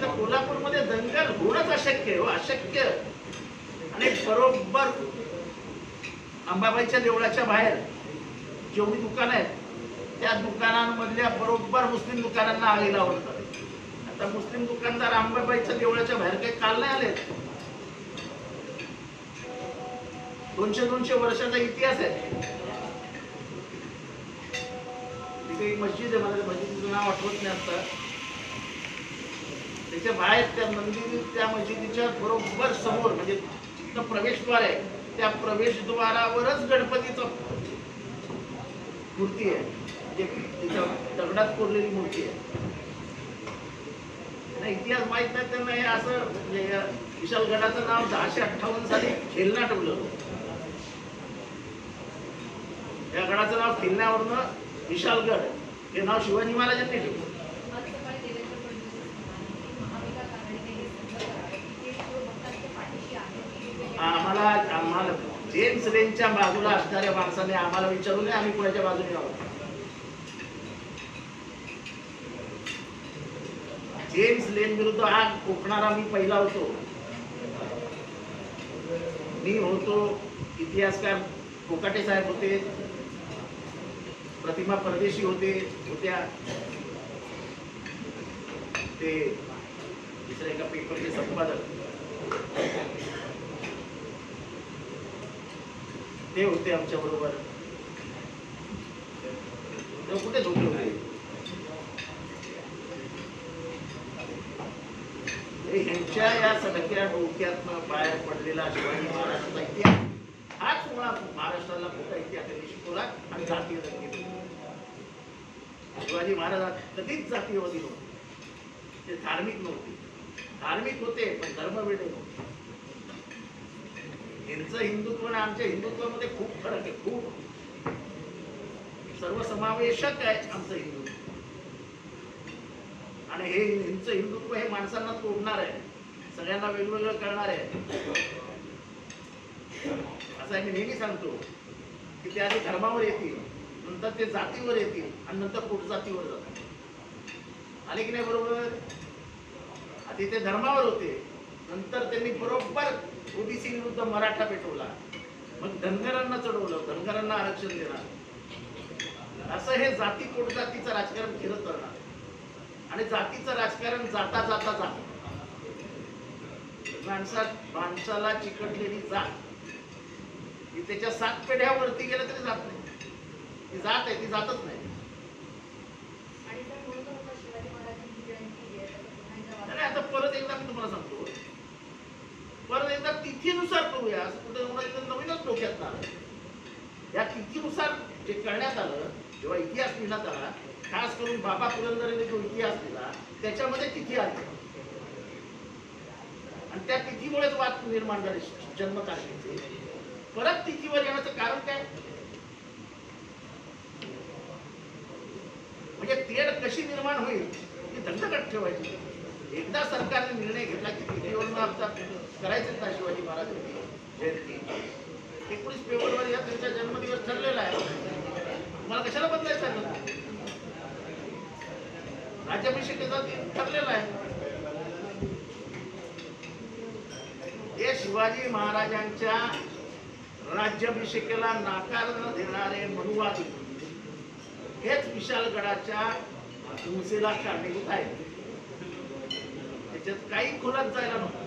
तर कोल्हापूरमध्ये दंगल होणंच अशक्य हो, अशक्य. आणि बरोबर अंबाबाईच्या देवळाच्या बाहेर जेवढी दुकानं आहेत त्या दुकानांमधल्या बरोबर मुस्लिम दुकानांना आगी लावतात. आता मुस्लिम दुकानदार अंबाबाईच्या देवळाच्या बाहेर काही काल नाही आले. 200-200 वर्षाचा इतिहास आहे. तिथे एक मस्जिद आहे, मला मस्जिदचं नाव आठवत नाही आता. त्याच्या बाहेर त्या मंदिर, त्या मस्जिदीच्या बरोबर समोर म्हणजे जिथं प्रवेशद्वार आहे त्या प्रवेशद्वारावरच गणपतीचं मूर्ती आहे. म्हणजे तिथं दगडात कोरलेली मूर्ती आहे. इतिहास माहित नाही त्यांना. हे असं म्हणजे विशालगडाचं नाव 1058 साली खेलना ठेवलं. या गडाचं नाव खेलण्यावरनं विशालगड हे नाव शिवाजी महाराजांनी ठेवलं. आम्हाला जेम्स लेनच्या बाजूला असणाऱ्या माणसाने आम्हाला विचारू नये आम्ही कुणाच्या बाजूने आहोत. जेम्स लेन विरुद्ध आग कोकणारा मी पहिला होतो. मी होतो, इतिहासकार कोकाटे साहेब होते, प्रतिमा परदेशी होत्या, ते दुसऱ्या एका पेपरचे संपादक ते होते आमच्या बरोबर. कुठे झोपले होते. ह्यांच्या या सगळ्या डोक्यातनं बाहेर पडलेला शिवाजी महाराजांचा इतिहास हाच मुळात महाराष्ट्राला मोठा इतिहास शिकवला आणि जातीय दंगे. शिवाजी महाराज कधीच जातीयवादी नव्हते. ते धार्मिक नव्हते. धार्मिक होते पण धर्मवेडे नव्हते. यांचं हिंदुत्व आणि आमच्या हिंदुत्वामध्ये खूप फरक आहे. खूप सर्वसमावेशक आहे आमचं हिंदुत्व. आणि हे यांचं हिंदुत्व हे माणसांना तोडणार आहे, सगळ्यांना वेगवेगळं करणार आहे. असं मी नेहमी सांगतो की ते आधी धर्मावर येतील, नंतर ते जातीवर येतील आणि नंतर पोटजातीवर जातात. आले की नाही बरोबर. आधी ते धर्मावर होते, नंतर त्यांनी बरोबर ओबीसी विरुद्ध मराठा पेटवला, मग धनगरांना चढवलं, धनगरांना आरक्षण देणार. असं हे जाती पोटजातीचं राजकारण फिरत करणार. आणि जातीचं राजकारण जाता जाता जात माणसाला चिकटलेली जात ही त्याच्या 7 पिढ्यावरती गेलं तरी जात नाही. ती जात आहे, ती जातच नाही. आता परत एकदा मी तुम्हाला सांगतो, परत एकदा तिथीनुसार करूया. असं कुठे नवीनच डोक्यात आलं. या तिथीनुसार जे करण्यात आलं, जेव्हा इतिहास लिहिण्यात आला, खास करून बाबा पुरंदरेने जो इतिहास दिला त्याच्यामध्ये तिथी आली आणि त्या तिथीमुळेच वाद निर्माण झाले जन्मतारखेचे. परत तिथीवर येण्याचं कारण काय. म्हणजे तेढ कशी निर्माण होईल ही धंदकट ठेवायची. एकदा सरकारने निर्णय घेतला की तिथीवरून आमचा करायचंच नाही शिवाजी महाराजांची जयंती. 19 फेब्रुवारी हा त्यांचा जन्मदिवस ठरलेला आहे. तुम्हाला कशाला बदलायचं आहे. राज्याभिषेकाचा दिन ठरलेला आहे. हे शिवाजी महाराजांच्या राज्याभिषेकाला नकार न देणारे मनुवादी हेच विशालगडाच्या हिंसेला कारणीभूत आहेत. त्याच्यात काही खोलात जायला नको.